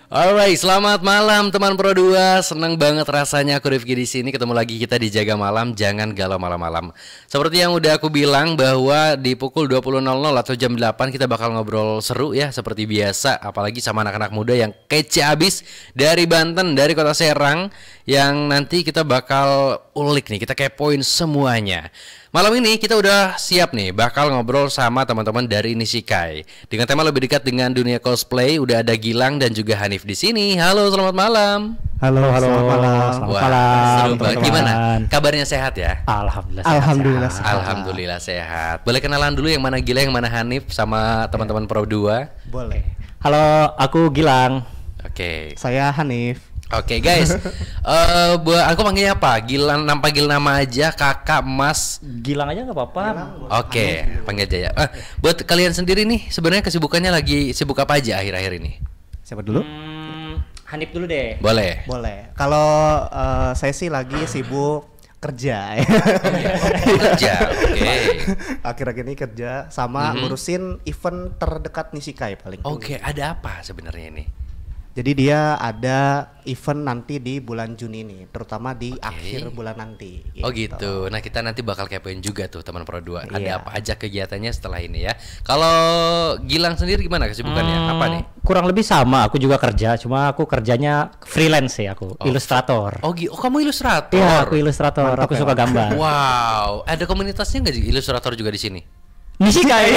Alright, selamat malam teman Pro 2. Senang banget rasanya aku Rifki di sini, ketemu lagi kita di Jaga Malam, jangan galau malam-malam. Seperti yang udah aku bilang bahwa di pukul 20.00 atau jam 8 kita bakal ngobrol seru ya seperti biasa, apalagi sama anak-anak muda yang kece abis dari Banten, dari Kota Serang, yang nanti kita bakal ulik nih, kita kepoin semuanya. Malam ini kita udah siap nih, bakal ngobrol sama teman-teman dari Nishikai dengan tema lebih dekat dengan dunia cosplay. Udah ada Gilang dan juga Hanif di sini. Halo, selamat malam. Halo, selamat malam. Wah, seru banget. Gimana? Kabarnya sehat ya? Alhamdulillah. Alhamdulillah sehat. Boleh kenalan dulu yang mana Gilang, yang mana Hanif sama teman-teman Pro 2? Boleh. Halo, aku Gilang. Oke. Saya Hanif. Oke guys, aku panggilnya apa? Gilang, panggil nama aja, kakak, mas. Gilang aja nggak apa-apa. Oke, panggil aja ya. Buat kalian sendiri nih, sebenarnya kesibukannya lagi sibuk apa aja akhir-akhir ini? Siapa dulu? Hanif dulu deh. Boleh. Boleh. Kalau saya sih lagi sibuk kerja. Kerja, oke. Akhir-akhir ini kerja sama ngurusin event terdekat Nishikai paling. Oke, ada apa sebenarnya ini? Jadi dia ada event nanti di bulan Juni nih, terutama di akhir bulan nanti. Oh gitu. Nah kita nanti bakal kepoin juga tuh teman Pro 2. Ada Iya. apa aja kegiatannya setelah ini ya. Kalau Gilang sendiri gimana kesibukannya? Apa nih? Kurang lebih sama, aku juga kerja, cuma aku kerjanya freelance ya aku, ilustrator. Oh kamu ilustrator? Iya, aku ilustrator, Mantap aku ya. suka gambar. Wow, ada komunitasnya nggak ilustrator juga di sini? Nishikai.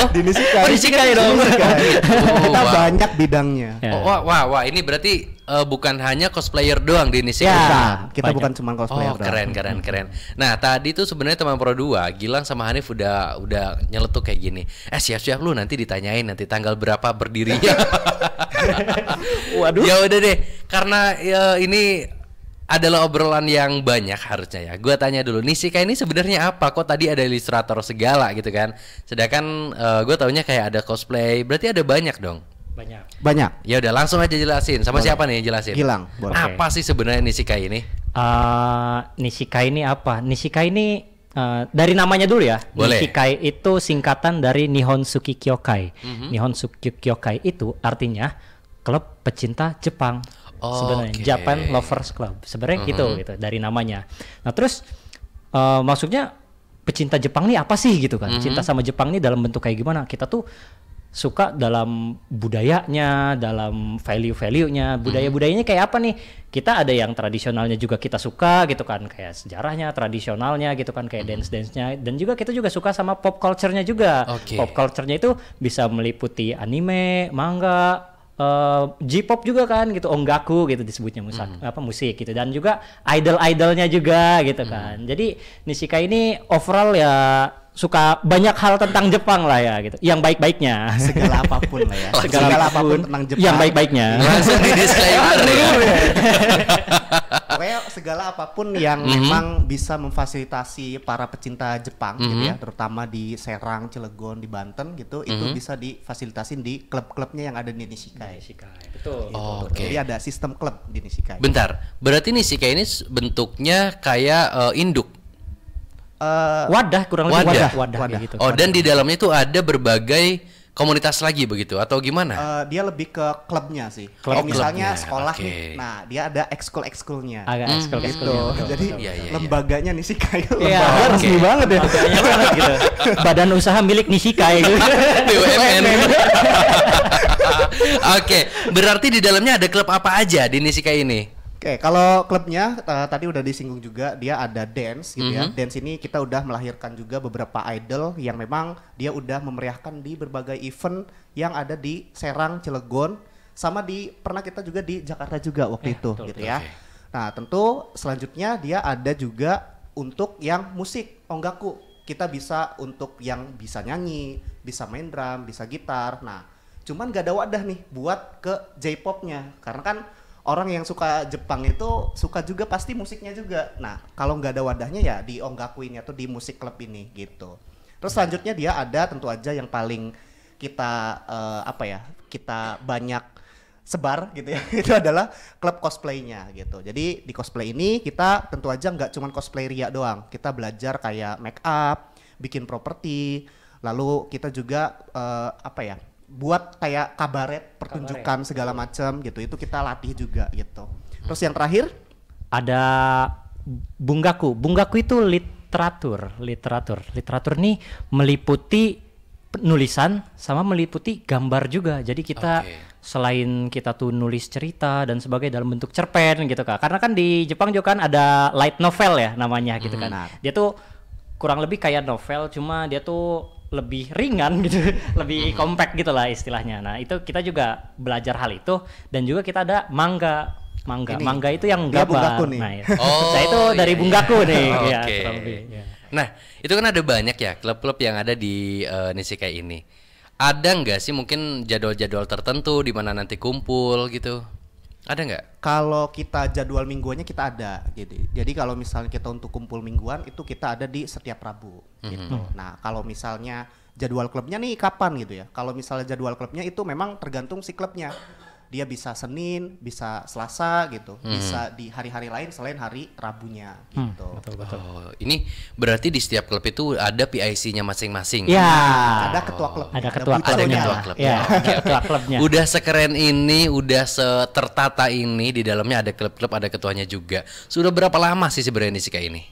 Di Nishikai. Oh, Nishikai dong. Kita Wow. banyak bidangnya. Ya. Oh, wah, ini berarti bukan hanya cosplayer doang di Nishikai. Ya. Nah, kita banyak. bukan cuma cosplayer. Oh, keren. Nah, tadi tuh sebenarnya teman Pro 2, Gilang sama Hanif udah nyeletuk kayak gini. Siap-siap lu nanti ditanyain nanti tanggal berapa berdirinya. Waduh. Ya udah deh, karena ini adalah obrolan yang banyak harusnya ya. Gua tanya dulu, Nishikai ini sebenarnya apa? Kok tadi ada ilustrator segala gitu kan? Sedangkan gue taunya kayak ada cosplay, berarti ada banyak dong. Banyak. Ya udah langsung aja jelasin. Sama siapa nih yang jelasin? Gilang, boleh. Apa sih sebenarnya Nishikai ini? Nishikai ini apa? Nishikai ini dari namanya dulu ya. Boleh. Nishikai itu singkatan dari Nihon Suki Kyokai. Nihon Suki Kyokai itu artinya klub pecinta Jepang. Oh, Sebenarnya oke. Japan Lovers Club. Sebenarnya gitu dari namanya. Nah, terus maksudnya pecinta Jepang nih apa sih gitu kan? Cinta sama Jepang nih dalam bentuk kayak gimana? Kita tuh suka dalam budayanya, dalam value-value-nya, budaya-budayanya kayak apa nih? Kita ada yang tradisionalnya juga kita suka gitu kan, kayak sejarahnya, tradisionalnya gitu kan, kayak dance-dance-nya, dan juga kita juga suka sama pop culture-nya juga. Oke. Pop culture-nya itu bisa meliputi anime, manga, J-pop juga kan gitu, ongaku gitu disebutnya musik gitu, dan juga idol-idolnya juga gitu kan. Jadi Nishikai ini overall ya suka banyak hal tentang Jepang lah ya gitu, yang baik-baiknya. Segala apapun lah ya. Segala apapun tentang Jepang. yang baik-baiknya. Langsung di disclaimer ya. Pokoknya segala apapun yang memang bisa memfasilitasi para pecinta Jepang gitu ya, terutama di Serang, Cilegon, di Banten gitu, itu bisa difasilitasin di klub-klubnya yang ada di Nishikai. Nishikai, betul. Oh, oke. Jadi ada sistem klub di Nishikai. Bentar, berarti Nishikai ini bentuknya kayak induk. Wadah kurang lebih Wadah. wadah kayak gitu. Oh, dan di dalamnya itu ada berbagai komunitas lagi begitu atau gimana? Dia lebih ke klubnya sih. Klub- Kayak misalnya klubnya, sekolah oke. nih, nah dia ada ekskul-ekskulnya. Agak ekskul Gitu. Jadi Iya, iya. lembaganya Nishikai Iya, lembaga oke. resmi banget ya. Makanya banget gitu. Badan usaha milik Nishikai gitu. BUMN. Oke, berarti di dalamnya ada klub apa aja di Nishikai ini? Oke, kalau klubnya tadi udah disinggung juga, dia ada dance gitu ya. Dance ini kita udah melahirkan juga beberapa idol yang memang dia udah memeriahkan di berbagai event yang ada di Serang, Cilegon, sama pernah kita juga di Jakarta juga waktu itu betul, gitu ya. oke. Nah, tentu selanjutnya dia ada juga untuk yang musik ongaku. Kita bisa untuk yang bisa nyanyi, bisa main drum, bisa gitar. Nah, cuman gak ada wadah nih buat ke J-popnya, karena kan orang yang suka Jepang itu suka juga pasti musiknya juga. Nah, kalau nggak ada wadahnya ya di ongaku ini atau di musik klub ini gitu. Terus selanjutnya dia ada tentu aja yang paling kita kita banyak sebar gitu ya. Itu adalah klub cosplaynya gitu. Jadi di cosplay ini kita tentu aja nggak cuma cosplay ria doang. Kita belajar kayak make up, bikin properti, lalu kita juga buat kayak kabaret, pertunjukan segala macam gitu. Itu kita latih juga gitu. Terus yang terakhir ada Bunggaku. Bunggaku itu literatur nih meliputi nulisan sama meliputi gambar juga. Jadi kita selain kita tuh nulis cerita dan sebagainya dalam bentuk cerpen gitu Kak. Karena kan di Jepang juga kan ada light novel ya namanya gitu kan. Dia tuh kurang lebih kayak novel, cuma dia tuh lebih ringan gitu, lebih compact gitu lah istilahnya. Nah itu kita juga belajar hal itu, dan juga kita ada manga itu yang dia gambar. Bunggaku nih. Nah, saya itu dari Bunggaku nih. Ya, Oke. kurang lebih, ya. Nah, itu kan ada banyak ya klub-klub yang ada di Nishikai ini. Ada nggak sih mungkin jadwal-jadwal tertentu di mana nanti kumpul gitu? Ada nggak? kalau kita jadwal mingguannya kita ada gitu. Jadi kalau misalnya kita untuk kumpul mingguan itu kita ada di setiap Rabu gitu. Nah, kalau misalnya jadwal klubnya nih kapan gitu ya. Kalau misalnya jadwal klubnya itu memang tergantung si klubnya. Dia bisa Senin, bisa Selasa gitu. Bisa di hari-hari lain selain hari Rabunya gitu. Betul. Oh, ini berarti di setiap klub itu ada PIC-nya masing-masing. Ya. Ada ketua klub. Ada ketua Ada klubnya. ketua klub. Ya, Oke. ketua klubnya. Udah sekeren ini, udah setertata ini, di dalamnya ada klub-klub, ada ketuanya juga. Sudah berapa lama sih sebenarnya Nishikai ini?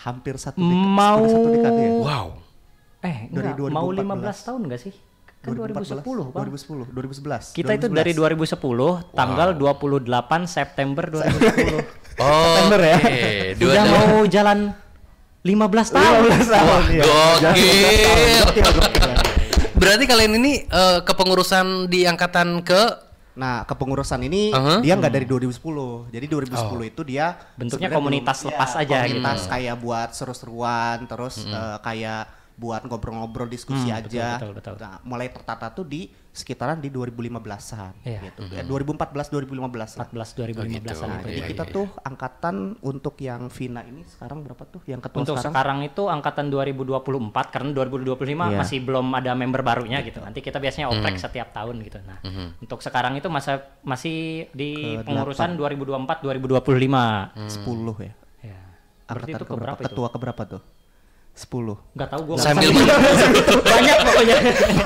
Hampir satu Mau satu dekade ya. Wow. enggak, Dari mau 2014. 15 tahun enggak sih? Kan 2010, Bang. 2010, 2011. Kita itu dari 2010 tanggal 28 September 2010. Oh, September ya. Udah mau jalan 15 tahun. 15 tahun. iya. Gokil. Berarti kalian ini kepengurusan di angkatan ke Nah, kepengurusan ini dia nggak dari 2010. Jadi 2010 itu dia Bentuknya sebenarnya komunitas belum- lepas aja komunitas gitu. kayak buat seru-seruan, terus kayak buat ngobrol-ngobrol diskusi aja. betul. Nah, mulai tertata tuh di sekitaran di 2015-an Iya. gitu. 2014 2015 lah. 14 2015 Oh, an gitu. itu. Jadi Iya, kita iya. tuh angkatan untuk yang Vina ini sekarang berapa tuh? Yang ketua Untuk sekarang itu angkatan 2024 karena 2025 Iya. masih belum ada member barunya gitu. Nanti kita biasanya oprek setiap tahun gitu. Nah, untuk sekarang itu masih di Ke pengurusan 2024 2025. 10 ya. Ya. Berarti itu keberapa itu? Ketua keberapa tuh? 10. Enggak tahu gua. sambil banyak pokoknya.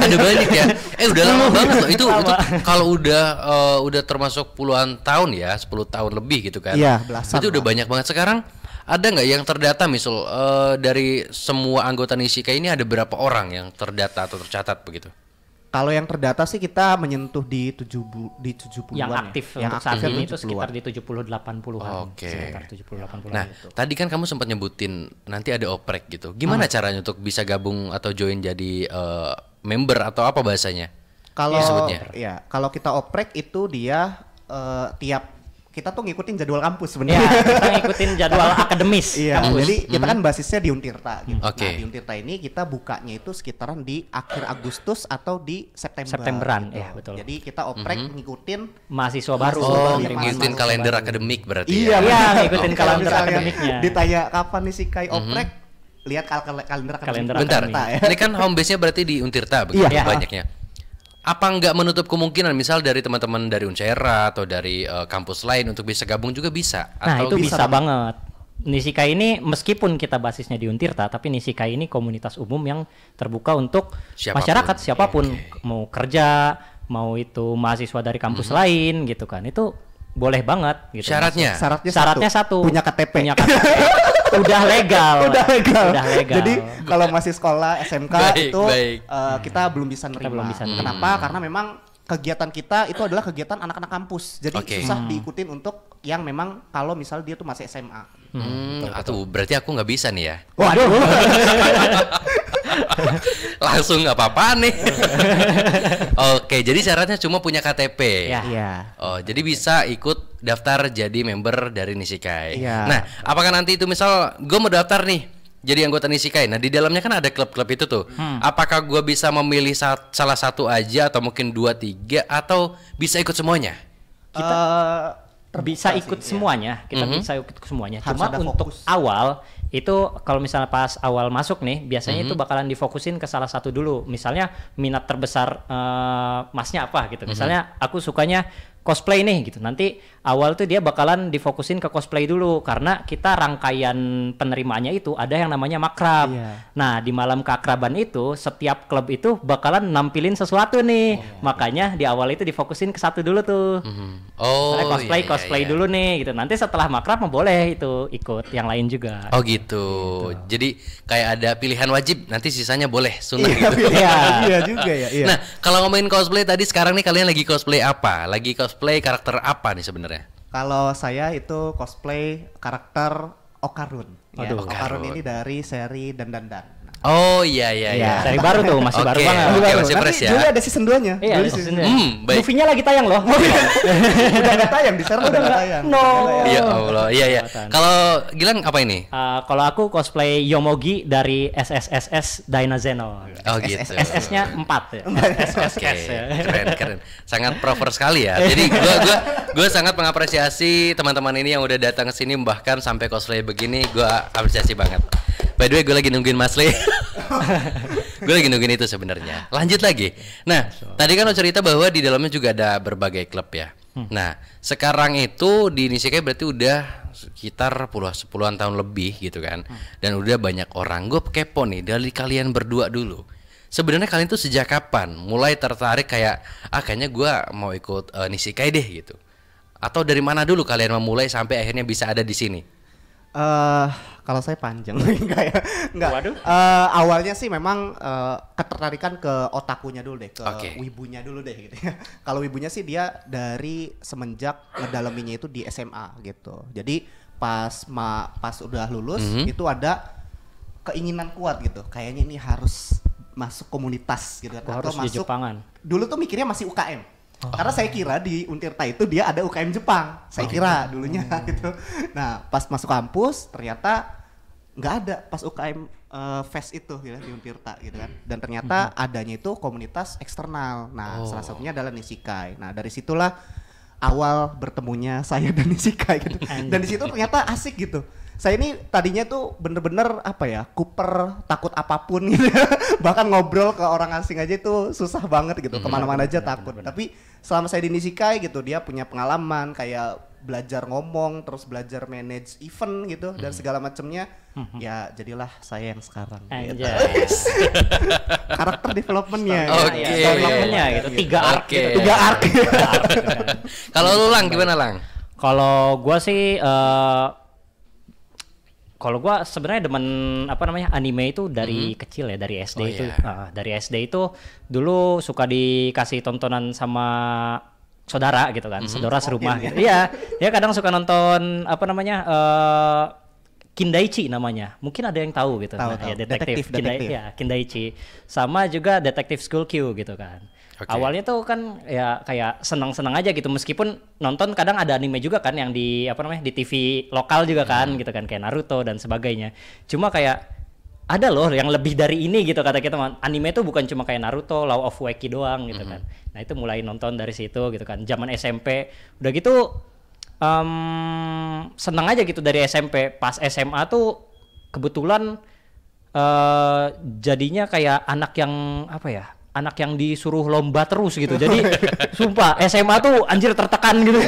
ada banyak ya. Udah lama banget loh itu Lama. kalau udah termasuk puluhan tahun ya, 10 tahun lebih gitu kan. Iya, belasan Itu udah lah. banyak banget. Sekarang ada nggak yang terdata misal dari semua anggota Nishikai ini ada berapa orang yang terdata atau tercatat begitu? Kalau yang terdata sih kita menyentuh di 70-an Yang ya. aktif Yang untuk saat aktif ini itu 70-an. sekitar di 70-80-an. Oke. Sekitar 70-80-an Nah, gitu. tadi kan kamu sempat nyebutin nanti ada oprek gitu. Gimana caranya untuk bisa gabung atau join jadi member atau apa bahasanya? Kalau Disebutnya. ya, kalau kita oprek itu dia tiap kita tuh ngikutin jadwal kampus Ya, sebenarnya. kita ngikutin jadwal akademis Iya, kampus. jadi kita kan basisnya di Untirta gitu. Oke. Nah, di Untirta ini kita bukanya itu sekitaran di akhir Agustus atau di September. Septemberan, gitu. ya, betul. Jadi kita oprek ngikutin Mahasiswa baru. Mahasiswa Oh, baru, menerima ngikutin mahasiswa kalender baru. akademik berarti Iya, ya. Iya, ngikutin Kalau kalender misalnya akademiknya. Ditanya kapan nih si Kai oprek, lihat kalender Kalender akademik Bentar, Untirta ya. ini kan home base-nya berarti di Untirta begitu Iya. banyaknya. Apa nggak menutup kemungkinan misal dari teman-teman dari Uncera atau dari kampus lain untuk bisa gabung juga bisa? Nah, Atau itu bisa bisa banget. Nishikai ini meskipun kita basisnya di Untirta, tapi Nishikai ini komunitas umum yang terbuka untuk Siapapun. masyarakat siapapun, Oke. mau kerja, mau itu mahasiswa dari kampus lain gitu kan. Itu boleh banget gitu. Syaratnya? Syaratnya satu. Punya KTP. Punya KTP. Udah legal. Udah legal. Udah legal. Jadi kalau masih sekolah SMK Baik, itu baik. kita belum bisa nerima. belum bisa nerima. Kenapa? Karena memang kegiatan kita itu adalah kegiatan anak-anak kampus. Jadi Oke. susah diikutin untuk yang memang kalau misal dia tuh masih SMA. Aduh, berarti aku nggak bisa nih ya. Waduh. Langsung nggak apa-apa nih. Oke, jadi syaratnya cuma punya KTP. Ya. Iya. Oh, jadi bisa ikut daftar jadi member dari Nishikai. Iya. Nah, apakah nanti itu misal gue mau daftar nih jadi anggota Nishikai. Nah, di dalamnya kan ada klub-klub itu tuh. Apakah gue bisa memilih salah satu aja atau mungkin 2, 3 atau bisa ikut semuanya? Bisa ikut semuanya, kita bisa ikut semuanya. Harus Cuma ada untuk fokus. awal itu kalau misalnya pas awal masuk nih, biasanya itu bakalan difokusin ke salah satu dulu. Misalnya minat terbesar masnya apa gitu. Misalnya aku sukanya cosplay nih gitu. Nanti awal tuh dia bakalan difokusin ke cosplay dulu karena kita rangkaian penerimaannya itu ada yang namanya makrab. Iya. Nah, di malam keakraban itu setiap klub itu bakalan nampilin sesuatu nih. Makanya di awal itu difokusin ke satu dulu tuh. Oh, Misalnya iya, cosplay iya. dulu nih gitu. Nanti setelah makrab mah boleh itu ikut yang lain juga. Oh gitu. Jadi kayak ada pilihan wajib, nanti sisanya boleh sunnah Iya, gitu. iya juga ya. Iya. Nah, kalau ngomongin cosplay tadi, sekarang nih kalian lagi cosplay apa? Lagi cosplay karakter apa nih sebenarnya? Kalau saya itu cosplay karakter Okarun. Ya, Aduh. Okarun Okarun. ini dari seri Dandan. Oh iya iya iya. Iya. Seri baru tuh, masih baru Oke. banget. Oke, Baru. masih Nanti fresh ya. Juli ada season 2-nya. Iya, Juli di season season-nya. Baik. Movie-nya lagi tayang loh. udah nggak tayang di sekarang udah nggak tayang. No. Ya Allah, iya iya. Kelihatan. Kalau Gilang apa ini? Kalau aku cosplay Yomogi dari SSSS Dynazenon. Oh gitu. SS-nya 4 ya. Oke, keren. Sangat proper sekali ya. Jadi gua sangat mengapresiasi teman-teman ini yang udah datang ke sini, bahkan sampai cosplay begini, gua apresiasi banget. By the way, gue lagi nungguin Mas Le. Gue lagi nungguin itu sebenarnya. Lanjut lagi. Nah, tadi kan lo cerita bahwa di dalamnya juga ada berbagai klub ya. Nah, sekarang itu di Nishikai berarti udah sekitar puluhan tahun lebih gitu kan. Dan udah banyak orang. Gue kepo nih dari kalian berdua dulu. Sebenarnya kalian tuh sejak kapan mulai tertarik kayak kayaknya gue mau ikut Nishikai deh gitu. Atau dari mana dulu kalian memulai sampai akhirnya bisa ada di sini? Kalau saya panjang enggak. Waduh. Awalnya sih memang ketertarikan ke otakunya dulu deh, ke Oke. wibunya dulu deh gitu ya. Kalau wibunya sih dia dari semenjak ngedaleminya itu di SMA gitu. Jadi pas udah lulus itu ada keinginan kuat gitu. Kayaknya ini harus masuk komunitas gitu kan. Aku harus di Jepangan. Dulu tuh mikirnya masih UKM. Karena saya kira di Untirta itu dia ada UKM Jepang. Saya kira dulunya gitu. Nah, pas masuk kampus ternyata nggak ada pas UKM Fest itu gitu, di Untirta gitu kan. Dan ternyata adanya itu komunitas eksternal. Nah, salah satunya adalah Nishikai. Nah, dari situlah awal bertemunya saya dan Nishikai gitu. Dan di situ ternyata asik gitu. Saya ini tadinya tuh bener-bener kuper, takut apapun gitu. Bahkan ngobrol ke orang asing aja itu susah banget gitu, kemana-mana aja takut. Tapi selama saya di Nishikai gitu, dia punya pengalaman kayak belajar ngomong, terus belajar manage event gitu, dan segala macamnya. Ya jadilah saya yang sekarang gitu. Anjay. Karakter developmentnya. Oke. Developmentnya gitu, 3 arc Oke. gitu. 3 arc. Kalau lu Lang gimana Lang? Kalau gua sih kalau gua sebenarnya demen anime itu dari kecil ya, dari SD Oh, itu. iya. Dari SD itu dulu suka dikasih tontonan sama saudara gitu kan, saudara serumah gitu. Iya, dia kadang suka nonton Kindaichi namanya. Mungkin ada yang tahu gitu. Tahu. Ya, detektif. Detektif. Ya, Kindaichi. Sama juga detektif School Q gitu kan. Oke. Awalnya tuh kan ya kayak senang-senang aja gitu, meskipun nonton kadang ada anime juga kan yang di di TV lokal juga kan gitu kan, kayak Naruto dan sebagainya. Cuma kayak ada loh yang lebih dari ini gitu, kata kita. Anime tuh bukan cuma kayak Naruto, Law of Wacky doang gitu kan. Nah, itu mulai nonton dari situ gitu kan. Zaman SMP udah gitu seneng aja gitu dari SMP. Pas SMA tuh kebetulan jadinya kayak anak yang disuruh lomba terus gitu. Jadi sumpah SMA tuh anjir tertekan gitu.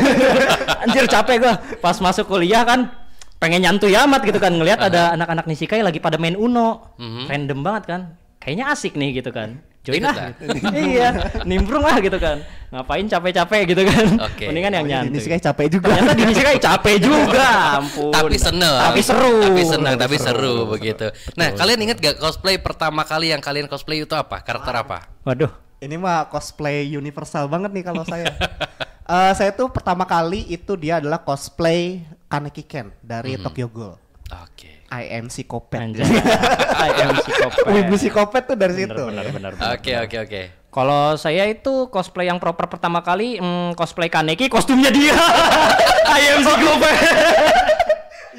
Anjir capek gua. Pas masuk kuliah kan pengen nyantuy amat gitu kan, ngelihat ada anak-anak Nishikai lagi pada main Uno. Random banget kan. Kayaknya asik nih gitu kan. Join Ikut lah. Iya, nimbrung lah gitu kan. Ngapain capek-capek gitu kan. Oke. Mendingan yang Di nyantuy. Nishikai capek juga. Ternyata di Nishikai capek juga, ampun. Tapi seneng. Tapi seru. Tapi senang, tapi seru begitu. Nah, kalian inget gak cosplay pertama kali yang kalian cosplay itu apa? Karakter apa? Waduh. Ini mah cosplay universal banget nih kalau saya. Saya tuh pertama kali itu dia adalah cosplay Kaneki Ken dari Tokyo Ghoul. Oke. I am Psychopath. Anjay. I am Psychopath. Wibu Psychopath tuh dari situ. Benar. Oke. Kalau saya itu cosplay yang proper pertama kali cosplay Kaneki, kostumnya dia. I am Psychopath.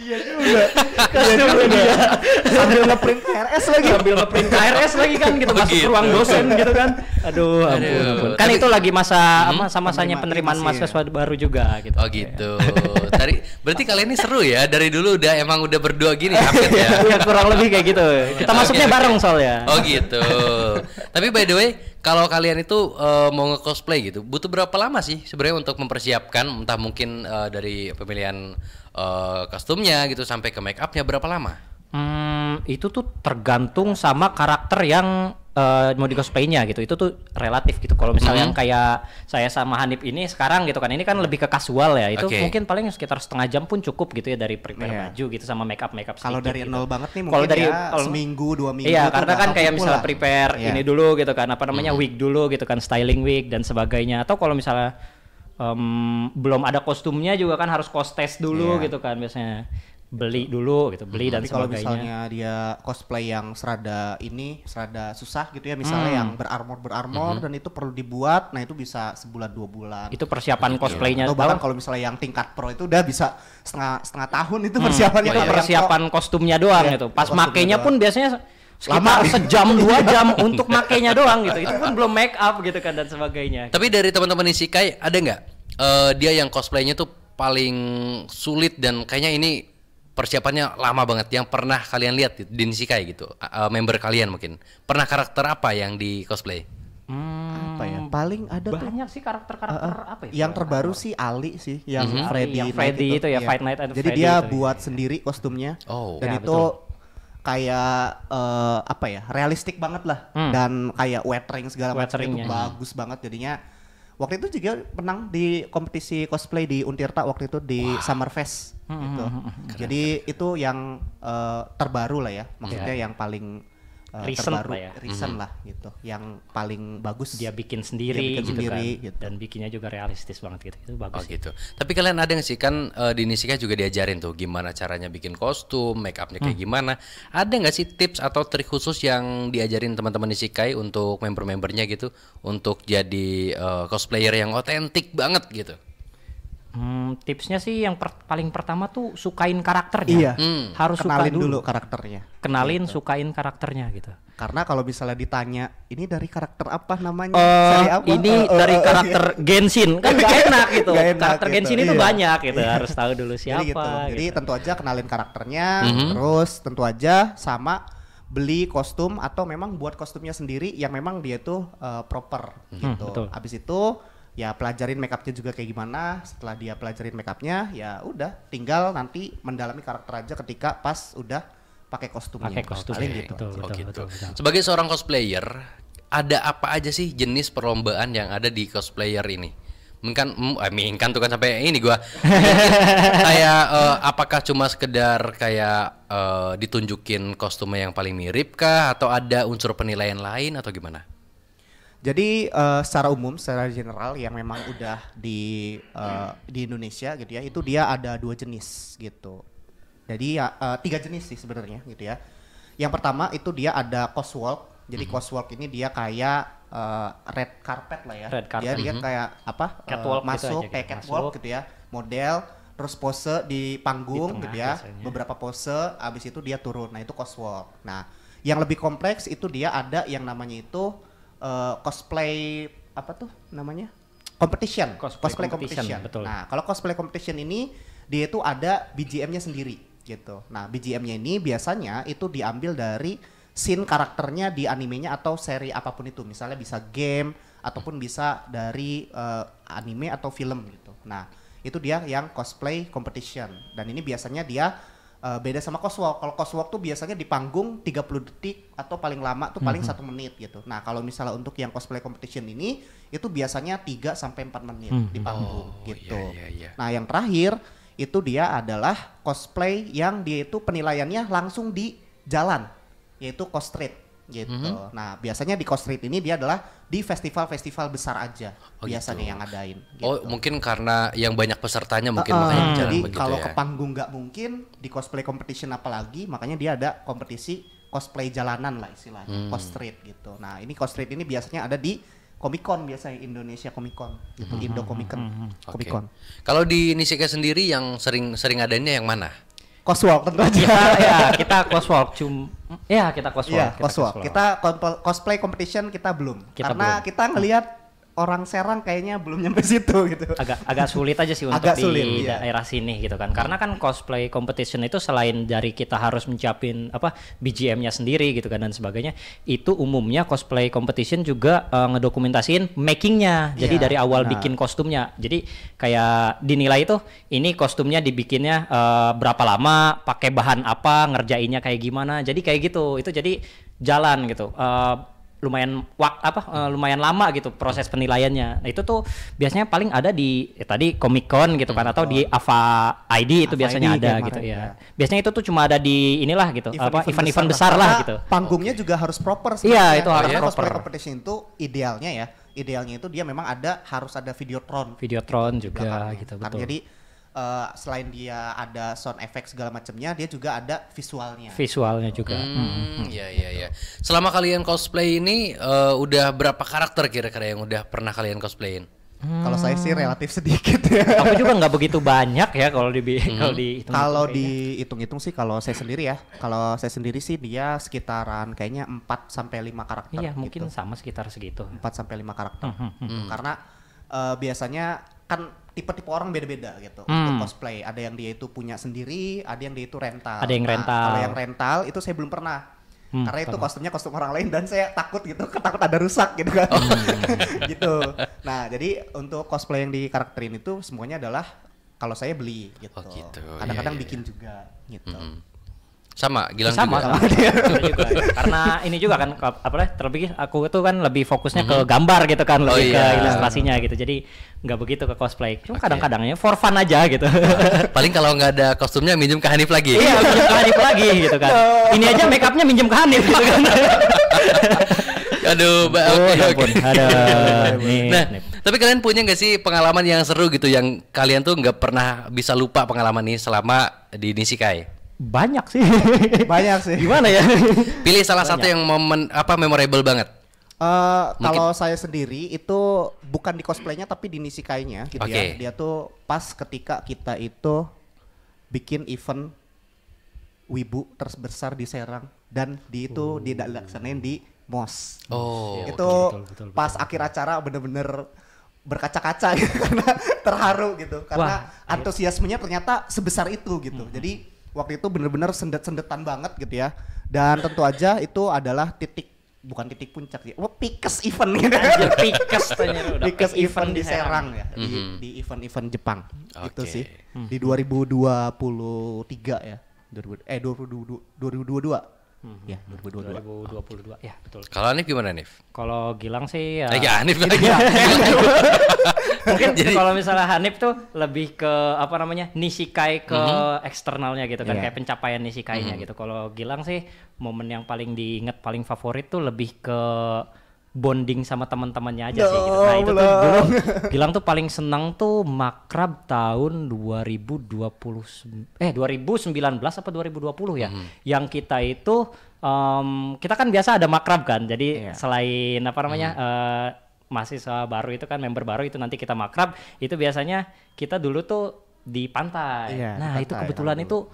Iya juga. Kostumnya dia. Sambil ngeprint KRS lagi. Sambil ngeprint KRS lagi kan gitu, masuk gitu. ke ruang dosen gitu kan. Aduh, ampun. Kan Tapi- itu lagi masanya penerimaan Penerimaan mahasiswa baru juga gitu. Oh gitu. Berarti kalian ini seru ya. Dari dulu emang udah berdua gini Hafid ya. Ya kurang lebih kayak gitu. Kita masuknya bareng soalnya. Oh gitu. Tapi by the way, Kalau kalian itu mau nge-cosplay gitu, butuh berapa lama sih sebenarnya untuk mempersiapkan, entah mungkin dari pemilihan kostumnya gitu sampai ke make upnya berapa lama? Itu tuh tergantung sama karakter yang mau di cosplaynya gitu. Itu tuh relatif gitu. Kalau misalnya yang kayak saya sama Hanif ini sekarang gitu kan, ini kan lebih ke casual ya. Itu mungkin paling sekitar setengah jam pun cukup gitu ya, dari prepare baju gitu sama make up Kalau dari gitu. nol banget nih mungkin dari seminggu 2 minggu. Iya, karena kan kayak misalnya prepare Iya. ini dulu gitu kan, apa namanya wig dulu gitu kan, styling wig dan sebagainya. Atau kalau misalnya belum ada kostumnya juga kan harus cost test dulu gitu kan biasanya. Beli dulu gitu, beli dan Tapi kalau sebagainya. misalnya dia cosplay yang serada susah gitu ya, misalnya yang berarmor dan itu perlu dibuat, nah itu bisa sebulan 2 bulan. Itu persiapan cosplaynya. Atau bahkan kalau misalnya yang tingkat pro itu udah bisa setengah tahun itu persiapannya. Itu persiapan kostumnya doang gitu. Pas kostumnya makainya doang. pun biasanya sekitar sejam 2 jam untuk makainya doang gitu. Itu pun belum make up gitu kan dan sebagainya. Tapi dari teman-teman Isekai ada nggak dia yang cosplaynya tuh paling sulit dan kayaknya ini persiapannya lama banget yang pernah kalian lihat di Isekai gitu, member kalian mungkin pernah karakter apa yang di cosplay? Apa ya? Paling ada tuh Banyak sih karakter-karakter apa ya? yang terbaru sih Ali sih, yang Freddy, Yang Freddy Night itu ya, iya. Fight Night at Jadi Freddy dia itu, buat sendiri kostumnya. Oh. Dan Ya, itu kayak apa ya? Realistik banget lah. Dan kayak weathering segala macam itu Weatheringnya. bagus banget jadinya. Waktu itu juga menang di kompetisi cosplay di Untirta waktu itu di Summerfest gitu. Jadi itu yang terbaru lah ya. Maksudnya yang paling Recent terbaru, lah ya. recent lah gitu. Yang paling bagus. Dia bikin sendiri, Dia bikin gitu sendiri, kan. gitu. Dan bikinnya juga realistis banget gitu. Itu bagus. Oh gitu. Tapi kalian ada nggak sih kan di Isekai juga diajarin tuh gimana caranya bikin kostum, make upnya kayak gimana? Ada nggak sih tips atau trik khusus yang diajarin teman-teman Isekai untuk member-membernya gitu untuk jadi cosplayer yang otentik banget gitu? Tipsnya sih yang paling pertama tuh sukain karakternya. Iya. Harus suka Kenalin dulu. dulu karakternya. Kenalin, sukain karakternya gitu. Karena kalau misalnya ditanya, ini dari karakter apa namanya? Seri apa? Ini dari karakter Genshin kan gak enak gitu. Nggak enak Karakter gitu, Genshin itu iya. banyak gitu. Harus tahu dulu siapa. Jadi gitu. Jadi gitu. tentu aja kenalin karakternya, terus tentu aja sama beli kostum atau memang buat kostumnya sendiri yang memang dia tuh proper gitu. betul. Habis itu ya pelajarin make upnya juga kayak gimana. Setelah dia pelajarin make upnya, ya udah tinggal nanti mendalami karakter aja ketika pas udah pakai kostumnya. Pakai kostum. Paling Oke. gitu. Betul, Oh betul, gitu. betul, betul. Sebagai seorang cosplayer, ada apa aja sih jenis perlombaan yang ada di cosplayer ini? Mingkan tuh kan sampai ini gua. Kayak apakah cuma sekedar kayak ditunjukin kostumnya yang paling mirip kah atau ada unsur penilaian lain atau gimana? Jadi secara umum, secara general yang memang udah di Indonesia gitu ya, itu dia ada 2 jenis gitu. Jadi ya 3 jenis sih sebenarnya gitu ya. Yang pertama itu dia ada coswalk. Jadi coswalk ini dia kayak red carpet lah ya. Red carpet. Dia kayak apa? Catwalk gitu masuk aja kayak gitu. catwalk Masuk. gitu ya. Model terus pose di panggung Di tengah gitu ya. biasanya. Beberapa pose abis itu dia turun. Nah, itu coswalk. Nah, yang lebih kompleks itu dia ada yang namanya itu cosplay apa tuh namanya? Competition. Cosplay competition, betul. Nah, kalau cosplay competition ini dia itu ada BGM-nya sendiri gitu. Nah, BGM-nya ini biasanya itu diambil dari scene karakternya di animenya atau seri apapun itu. Misalnya bisa game ataupun bisa dari anime atau film gitu. Nah, itu dia yang cosplay competition. Dan ini biasanya dia beda sama coswalk. Kalau coswalk tuh biasanya di panggung 30 detik atau paling lama tuh paling 1 menit gitu. Nah, kalau misalnya untuk yang cosplay competition ini itu biasanya 3 sampai 4 menit di panggung gitu. Iya. Nah, yang terakhir itu dia adalah cosplay yang dia itu penilaiannya langsung di jalan, yaitu cosplay gitu. Nah, biasanya di cosplay ini dia adalah di festival-festival besar aja biasanya yang ngadain. Gitu. Oh, mungkin karena yang banyak pesertanya mungkin makanya berjalan Jadi begitu kalau ya. ke panggung nggak mungkin, di cosplay competition apalagi, makanya dia ada kompetisi cosplay jalanan lah istilahnya, cosplay gitu. Nah, ini cosplay ini biasanya ada di Comic Con biasanya, Indonesia Comic Con gitu, Indo Comic Con. Comic Con. Kalau di Isekai sendiri yang sering adanya yang mana? Coswalk tentu aja. Kita coswalk kita coswalk. Iya, coswalk. Kita cosplay competition kita belum. Kita Karena belum. kita ngelihat orang Serang kayaknya belum nyampe situ gitu. Agak sulit aja sih untuk Agak di sulit, iya. daerah sini gitu kan. Karena kan cosplay competition itu selain dari kita harus menyiapin apa BGM-nya sendiri gitu kan dan sebagainya, itu umumnya cosplay competition juga ngedokumentasiin making-nya. Jadi Iya, dari awal benar. bikin kostumnya. Jadi kayak dinilai itu ini kostumnya dibikinnya berapa lama, pakai bahan apa, ngerjainnya kayak gimana. Jadi kayak gitu. Itu jadi jalan gitu. Lumayan lama gitu proses penilaiannya. Nah, itu tuh biasanya paling ada di tadi Comic Con gitu kan atau di AVA ID itu AVA biasanya ID ada kayak gitu kemarin, ya. ya. Biasanya itu tuh cuma ada di inilah gitu, event-event besar lah Karena gitu. Panggungnya juga harus proper Iya, itu harus Karena proper. cosplay competition itu idealnya itu dia memang harus ada videotron. Videotron juga belakangnya. gitu Karena betul. jadi selain dia ada sound effect segala macamnya, dia juga ada visualnya. Visualnya juga. Iya. Selama kalian cosplay ini udah berapa karakter kira-kira yang udah pernah kalian cosplayin? Kalau saya sih relatif sedikit ya. Aku juga nggak begitu banyak ya kalau dihitung. Kalau dihitung-hitung sih kalau saya sendiri sih dia sekitaran kayaknya 4 sampai 5 karakter Iya, mungkin gitu. sama sekitar segitu. 4 sampai 5 karakter. Karena biasanya kan tipe-tipe orang beda-beda gitu untuk cosplay. Ada yang dia itu punya sendiri, ada yang dia itu rental. Ada yang rental. Kalau yang rental itu saya belum pernah. Karena itu kostumnya kostum orang lain dan saya takut ada rusak gitu kan. Gitu. Nah, jadi untuk cosplay yang dikarakterin itu semuanya adalah kalau saya beli gitu. Oh, gitu. Kadang-kadang Iya. bikin juga gitu. Sama, Gilang sama juga. Sama juga. Karena ini juga kan terlebih aku itu kan lebih fokusnya ke gambar gitu kan, lebih ke ilustrasinya gitu. Jadi nggak begitu ke cosplay. Cuma kadang-kadangnya for fun aja gitu. Paling kalau nggak ada kostumnya minjem ke Hanif lagi. Iya, minjem ke Hanif lagi gitu kan. Ini aja make upnya minjem ke Hanif gitu kan. Aduh, oke. Ada. Nah, tapi kalian punya nggak sih pengalaman yang seru gitu yang kalian tuh nggak pernah bisa lupa pengalaman ini selama di Nishikai? Banyak sih. Banyak sih. Gimana ya? Pilih salah satu yang momen memorable banget. Kalau saya sendiri itu bukan di cosplaynya tapi di Nisikainya gitu ya. Dia tuh pas ketika kita itu bikin event Wibu terbesar di Serang dan itu dilaksanain di MOS. Oh. Itu betul, pas akhir acara bener-bener berkaca-kaca gitu karena terharu gitu karena antusiasmenya ternyata sebesar itu gitu. Jadi waktu itu bener-bener sendet-sendetan banget gitu ya. Dan tentu aja itu adalah bukan titik puncak sih. Pikes event gitu. Pikes event di Serang ya. Di event-event Jepang. Itu sih. Di 2023 ya. 2022. Ya, 2022. Ya, betul. Kalau Hanif gimana, Hanif? Kalau Gilang sih ya. Ya, Hanif lagi. Mungkin kalau misalnya Hanif tuh lebih ke Nishikai ke eksternalnya gitu kan, kayak pencapaian Nishikainya gitu. Kalau Gilang sih momen yang paling diingat paling favorit tuh lebih ke bonding sama teman-temannya aja sih gitu. Nah, itu tuh dulu Gilang tuh paling senang tuh makrab tahun 2019 apa 2020 ya. Yang kita itu kita kan biasa ada makrab kan. Jadi selain mahasiswa baru itu kan member baru itu nanti kita makrab, itu biasanya kita dulu tuh di pantai. Nah, itu kebetulan itu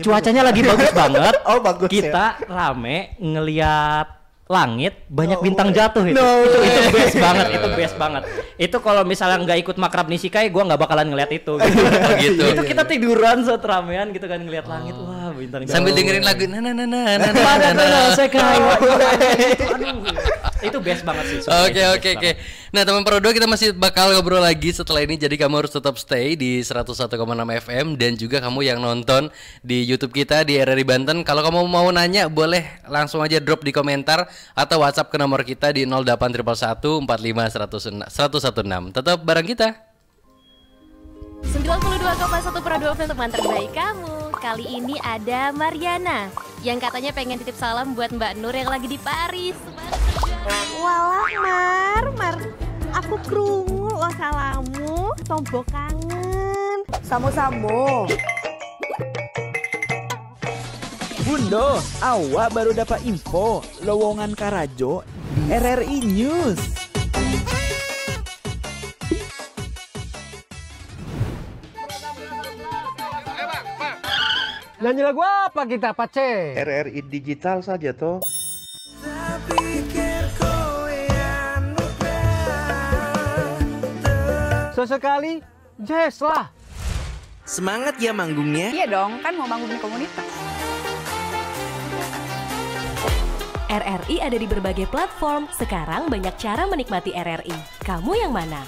cuacanya lagi bagus banget. Oh, bagus. Kita rame ngeliat langit banyak bintang jatuh itu. Itu best banget, itu best banget. Itu kalau misalnya nggak ikut makrab Nishikai, gua nggak bakalan ngeliat itu. Gitu. Itu kita tiduran seteramean gitu kan ngeliat langit, wah bintang jatuh. Sambil dengerin lagu Itu best banget sih. Oke. Nah, teman Pro 2 kita masih bakal ngobrol lagi setelah ini. Jadi kamu harus tetap stay di 101,6 FM dan juga kamu yang nonton di YouTube kita di RRI Banten. Kalau kamu mau nanya boleh langsung aja drop di komentar atau WhatsApp ke nomor kita di 08111 45 116. Tetap bareng kita. 92,1 Pro 2 untuk teman terbaik kamu. Kali ini ada Mariana yang katanya pengen titip salam buat Mbak Nur yang lagi di Paris. Walah Mar, aku krungu lo salamu, tombo kangen. Samo-samo. Bundo, awak baru dapat info lowongan Karajo di RRI News. Nyanyi lagu apa kita, Pace? RRI digital saja toh. Sesekali jazz lah. Semangat ya manggungnya. Iya dong, kan mau bangun komunitas. RRI ada di berbagai platform. Sekarang banyak cara menikmati RRI. Kamu yang mana?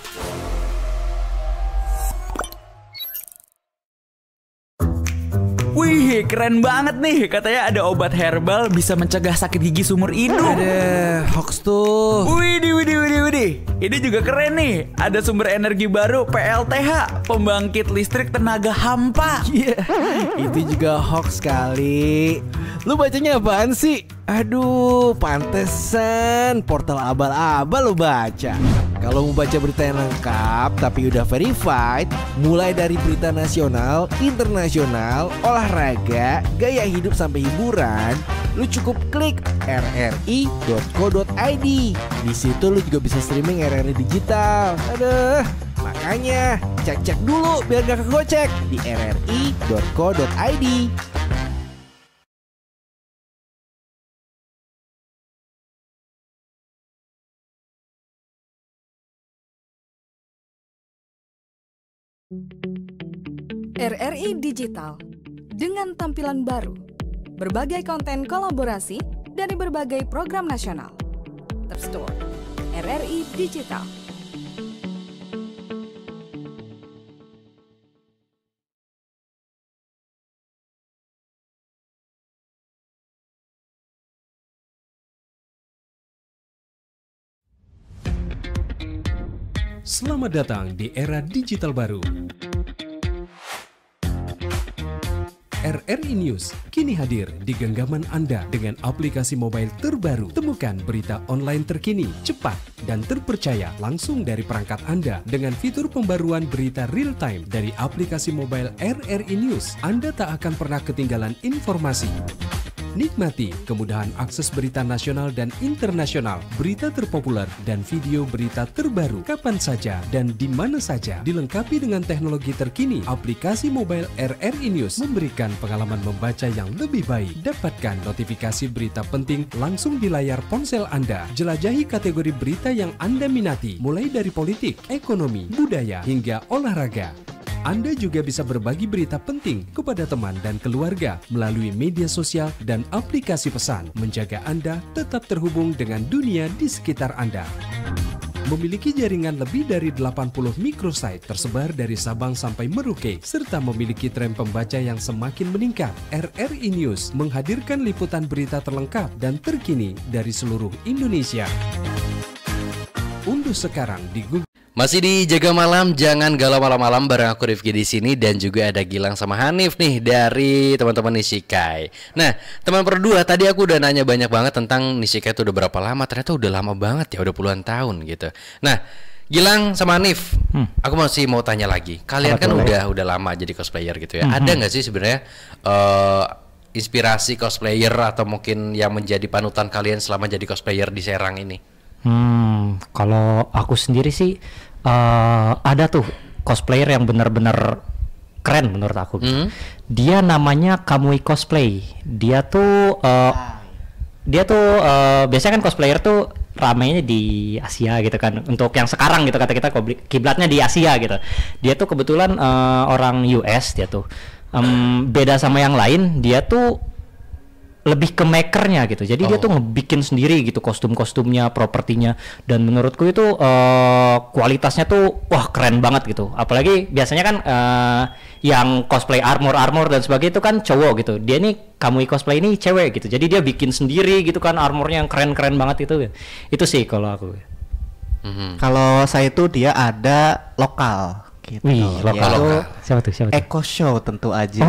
Wih, keren banget nih. Katanya ada obat herbal bisa mencegah sakit gigi seumur hidup. Ada hoax tuh. Widih. Ini juga keren nih. Ada sumber energi baru PLTH, pembangkit listrik tenaga hampa. Iya, itu juga hoax kali. Lu bacanya apaan sih? Aduh, pantesan portal abal-abal lu baca. Kalau mau baca berita yang lengkap tapi udah verified, mulai dari berita nasional, internasional, olahraga, gaya hidup sampai hiburan, lu cukup klik rri.co.id. Di situ lu juga bisa streaming RRI digital. Aduh, makanya cek dulu biar gak kegocek di rri.co.id. RRI Digital dengan tampilan baru, berbagai konten kolaborasi dari berbagai program nasional. Terstore RRI Digital. Selamat datang di era digital baru. RRI News kini hadir di genggaman Anda dengan aplikasi mobile terbaru. Temukan berita online terkini, cepat, dan terpercaya langsung dari perangkat Anda dengan fitur pembaruan berita real time dari aplikasi mobile RRI News. Anda tak akan pernah ketinggalan informasi. Nikmati kemudahan akses berita nasional dan internasional, berita terpopuler, dan video berita terbaru kapan saja dan di mana saja. Dilengkapi dengan teknologi terkini, aplikasi mobile RRI News memberikan pengalaman membaca yang lebih baik. Dapatkan notifikasi berita penting langsung di layar ponsel Anda. Jelajahi kategori berita yang Anda minati, mulai dari politik, ekonomi, budaya, hingga olahraga. Anda juga bisa berbagi berita penting kepada teman dan keluarga melalui media sosial dan aplikasi pesan, menjaga Anda tetap terhubung dengan dunia di sekitar Anda. Memiliki jaringan lebih dari 80 microsite tersebar dari Sabang sampai Merauke, serta memiliki tren pembaca yang semakin meningkat. RRI News menghadirkan liputan berita terlengkap dan terkini dari seluruh Indonesia. Unduh sekarang di Google. Masih di Jaga Malam, jangan galau malam-malam bareng aku Rifki di sini dan juga ada Gilang sama Hanif nih dari teman-teman Nishikai. Nah, teman berdua tadi aku udah nanya banyak banget tentang Nishikai itu udah berapa lama. Ternyata udah lama banget ya, udah puluhan tahun gitu. Nah, Gilang sama Hanif, aku masih mau tanya lagi. Kalian kan udah lama jadi cosplayer gitu ya. Ada nggak sih sebenarnya inspirasi cosplayer atau mungkin yang menjadi panutan kalian selama jadi cosplayer di Serang ini? Kalau aku sendiri sih ada tuh cosplayer yang benar-benar keren menurut aku. Dia namanya Kamui Cosplay. Dia tuh biasanya kan cosplayer tuh ramainya di Asia gitu kan. Untuk yang sekarang gitu kata kita kiblatnya di Asia gitu. Dia tuh kebetulan orang US dia tuh. Beda sama yang lain, dia tuh lebih ke makernya gitu. Jadi dia tuh ngebikin sendiri gitu kostum-kostumnya, propertinya, dan menurutku itu kualitasnya tuh wah keren banget gitu. Apalagi biasanya kan yang cosplay armor dan sebagainya itu kan cowok gitu. Dia nih Kamui Cosplay ini cewek gitu. Jadi dia bikin sendiri gitu kan armornya yang keren-keren banget itu. Itu sih kalau aku. Kalau saya itu dia ada lokal. Gitu. Wih, lokal. Siapa tuh? Eco Show tentu aja.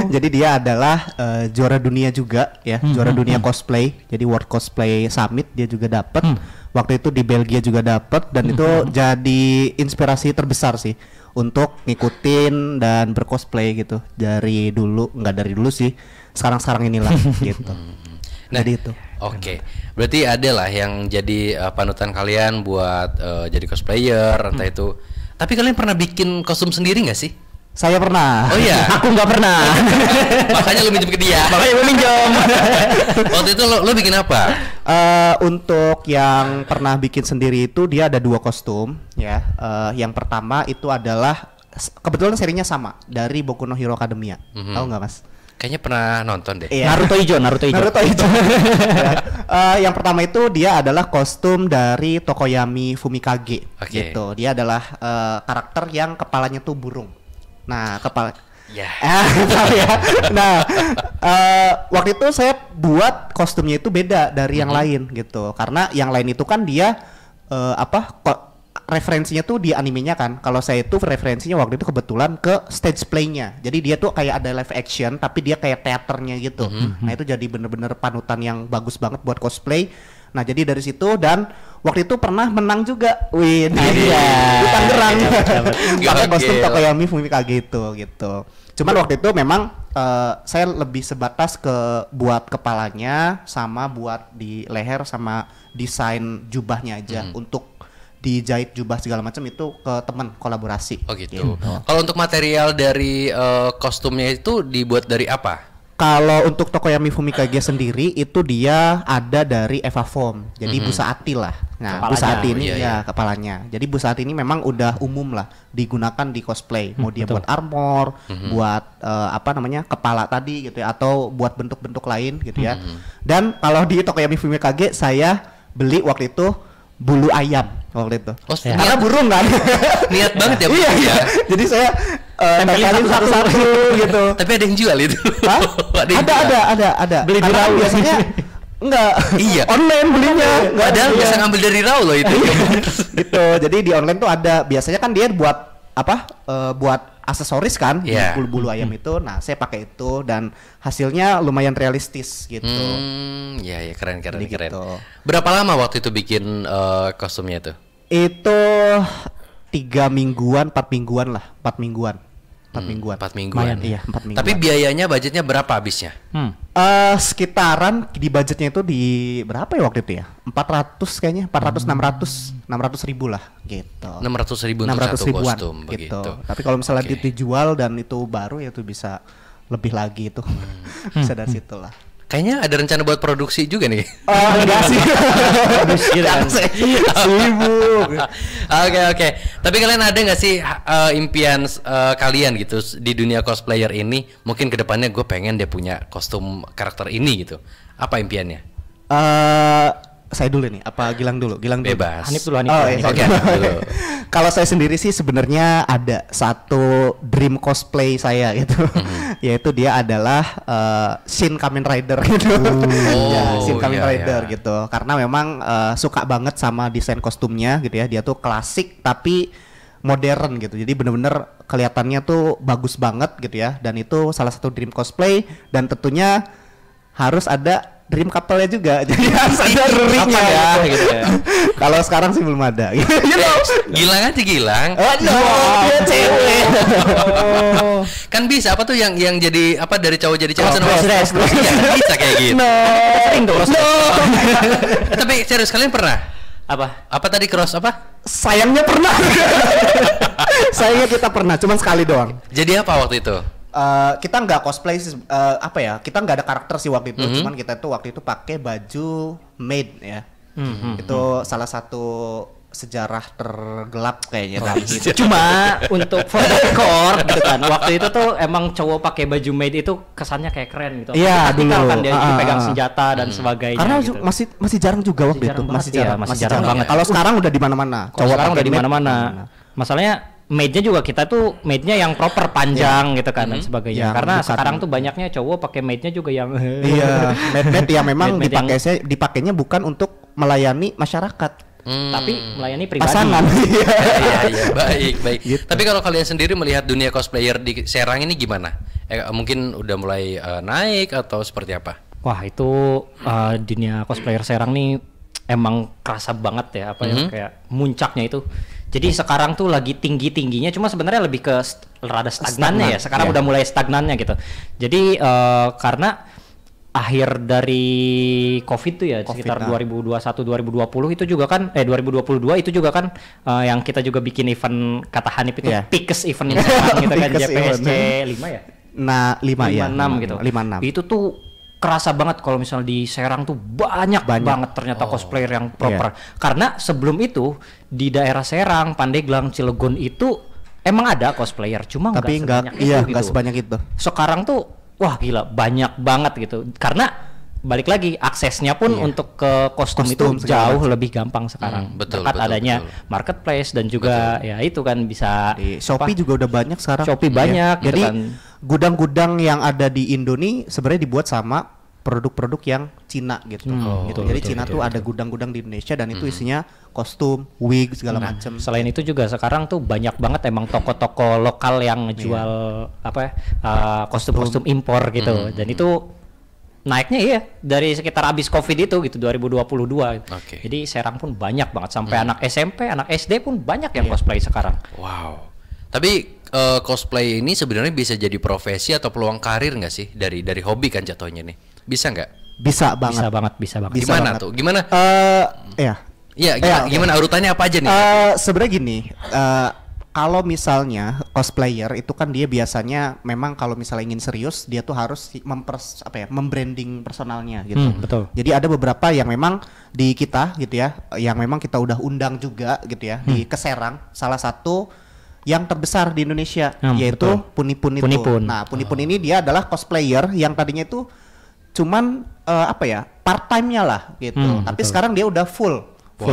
Jadi dia adalah juara dunia juga ya, juara dunia cosplay. Jadi World Cosplay Summit dia juga dapat. Waktu itu di Belgia juga dapat dan itu jadi inspirasi terbesar sih untuk ngikutin dan bercosplay gitu. Dari dulu, nggak dari dulu sih, sekarang inilah gitu. Nah, jadi itu. Oke, berarti ada lah yang jadi panutan kalian buat jadi cosplayer entah itu. Tapi kalian pernah bikin kostum sendiri nggak sih? Saya pernah. Oh iya. Aku nggak pernah. Makanya lu minjem ke dia. Makanya gue minjem. Waktu itu lo bikin apa? Untuk yang pernah bikin sendiri itu dia ada 2 kostum ya. Yang pertama itu adalah kebetulan serinya sama dari Boku no Hero Academia. Tahu nggak Mas? Kayaknya pernah nonton deh. Iya. Naruto hijau. Ya. Yang pertama itu dia adalah kostum dari Tokoyami Fumikage. Gitu. Dia adalah karakter yang kepalanya tuh burung. Nah, ya. Nah, waktu itu saya buat kostumnya itu beda dari yang lain gitu. Karena yang lain itu kan dia referensinya tuh di animenya kan. Kalau saya itu referensinya waktu itu kebetulan ke stage play-nya. Jadi dia tuh kayak ada live action tapi dia kayak teaternya gitu. Nah, itu jadi bener-bener panutan yang bagus banget buat cosplay. Nah, jadi dari situ dan waktu itu pernah menang juga. Wih, di Tangerang. Pakai kostum Tokoyami Fumikage itu gitu. Cuman waktu itu memang saya lebih sebatas ke buat kepalanya sama buat di leher sama desain jubahnya aja untuk dijahit jubah segala macam itu ke teman kolaborasi. Oh gitu. Kalau untuk material dari kostumnya itu dibuat dari apa? Kalau untuk Tokoyami Fumikage sendiri itu dia ada dari Eva Foam. Jadi busa ati lah. Nah, kepalanya. busa ati ini kepalanya. Jadi busa ati ini memang udah umum lah digunakan di cosplay. Mau dia buat armor, buat kepala tadi gitu ya atau buat bentuk-bentuk lain gitu ya. Dan kalau di Tokoyami Fumikage saya beli waktu itu bulu ayam waktu itu. Karena burung kan. Niat banget ya. Iya. Jadi saya tempelin satu-satu gitu. Tapi ada yang jual itu. Hah? Ada. Beli di Raw biasanya enggak. Iya. Online belinya. Padahal bisa ngambil dari Raw loh itu. Gitu. Jadi di online tuh ada. Biasanya kan dia buat buat aksesoris kan, bulu ayam itu. Nah, saya pakai itu dan hasilnya lumayan realistis gitu. Ya keren. Gitu. Berapa lama waktu itu bikin kostumnya itu? Itu 3 mingguan, 4 mingguan lah, 4 mingguan. 4 mingguan. Iya, 4 mingguan. Tapi biayanya budgetnya berapa habisnya? Sekitaran di budgetnya itu di berapa ya waktu itu ya? 400 kayaknya, 600 ribu lah gitu. 600 ribu untuk satu kostum begitu. Tapi kalau misalnya dijual dan itu baru ya itu bisa lebih lagi itu. Bisa dari situ lah. Kayaknya ada rencana buat produksi juga nih. Enggak sih. Sibuk. Oke. Tapi kalian ada nggak sih impian kalian gitu di dunia cosplayer ini? Mungkin kedepannya gue pengen dia punya kostum karakter ini gitu. Apa impiannya? Saya dulu nih, apa Gilang dulu? Bebas. Hanif dulu. Oke. Kalau saya sendiri sih sebenarnya ada satu dream cosplay saya gitu, yaitu dia adalah Shin Kamen Rider gitu. Shin Kamen Rider gitu. Karena memang suka banget sama desain kostumnya gitu ya. Dia tuh klasik tapi modern gitu. Jadi bener-bener kelihatannya tuh bagus banget gitu ya. Dan itu salah satu dream cosplay dan tentunya harus ada dream couple-nya juga. Jadi harus ada ringnya ya gitu ya. Kalau sekarang sih belum ada. Gilang aja Gilang. Dia cewek. Kan bisa apa tuh yang jadi apa dari cowok jadi cewek cross. Bisa kayak gitu. Sering tuh cross. Tapi serius kalian pernah? Apa tadi cross apa? Sayangnya pernah. Sayangnya kita pernah, cuman sekali doang. Jadi apa waktu itu? Kita nggak cosplay kita nggak ada karakter sih waktu itu, cuman kita tuh waktu itu pakai baju maid ya. Itu salah satu sejarah tergelap kayaknya kan gitu. Cuma untuk for the record gitu kan. Waktu itu tuh emang cowok pakai baju maid itu kesannya kayak keren gitu. Iya, dulu kan dia pegang senjata dan sebagainya. Karena gitu. masih jarang juga waktu itu. Masih jarang banget. Kalau sekarang udah di mana-mana. Cowok sekarang udah di mana-mana. Masalahnya maidnya juga kita tuh maidnya yang proper panjang gitu kan dan sebagainya. Karena sekarang tuh banyaknya cowok pakai maidnya juga yang maid yang memang dipakainya bukan untuk melayani masyarakat. Tapi melayani pribadi. Pasangan. Iya, baik. Gitu. Tapi kalau kalian sendiri melihat dunia cosplayer di Serang ini gimana? Mungkin udah mulai naik atau seperti apa? Wah, itu dunia cosplayer Serang nih emang kerasa banget ya kayak muncaknya itu. Jadi sekarang tuh lagi tingginya, cuma sebenarnya lebih ke rada stagnannya ya. Sekarang udah mulai stagnannya gitu. Jadi karena akhir dari COVID tuh ya, sekitar 2021 2020 itu juga kan 2022 itu juga kan yang kita juga bikin event kata Hanif itu Pikes event Serang gitu kan, JPSC 5 ya. Nah, 56 gitu. 56. Itu tuh kerasa banget kalau misalnya di Serang tuh banyak banget ternyata cosplayer yang proper. Karena sebelum itu di daerah Serang, Pandeglang, Cilegon itu emang ada cosplayer, cuma nggak sebanyak itu. Sekarang tuh wah gila banyak banget gitu. Karena balik lagi aksesnya pun untuk ke kostum itu jauh lebih gampang sekarang. Berkat adanya marketplace dan juga ya itu kan bisa di Shopee juga udah banyak sekarang. Shopee banyak gitu. Jadi kan gudang-gudang yang ada di Indonesia sebenarnya dibuat sama produk-produk yang Cina gitu. Jadi Cina tuh ada gudang-gudang di Indonesia dan itu isinya kostum, wig segala macam. Selain itu juga sekarang tuh banyak banget emang toko-toko lokal yang ngejual kostum-kostum impor gitu. Dan itu naiknya dari sekitar abis Covid itu gitu 2022. Jadi Serang pun banyak banget sampai anak SMP, anak SD pun banyak yang cosplay sekarang. Wow. Tapi cosplay ini sebenarnya bisa jadi profesi atau peluang karir nggak sih dari hobi kan jatuhnya nih? Bisa nggak? Bisa banget. Gimana tuh? Gimana? Gimana urutannya apa aja nih? Sebenarnya gini, kalau misalnya cosplayer itu kan dia biasanya memang kalau misalnya ingin serius dia tuh harus membranding personalnya gitu. Betul. Jadi ada beberapa yang memang di kita gitu ya, yang memang kita udah undang juga gitu ya di Serang, salah satu yang terbesar di Indonesia yaitu Punipun itu. Nah, Punipun ini dia adalah cosplayer yang tadinya itu cuman part time-nya lah gitu. Tapi sekarang dia udah full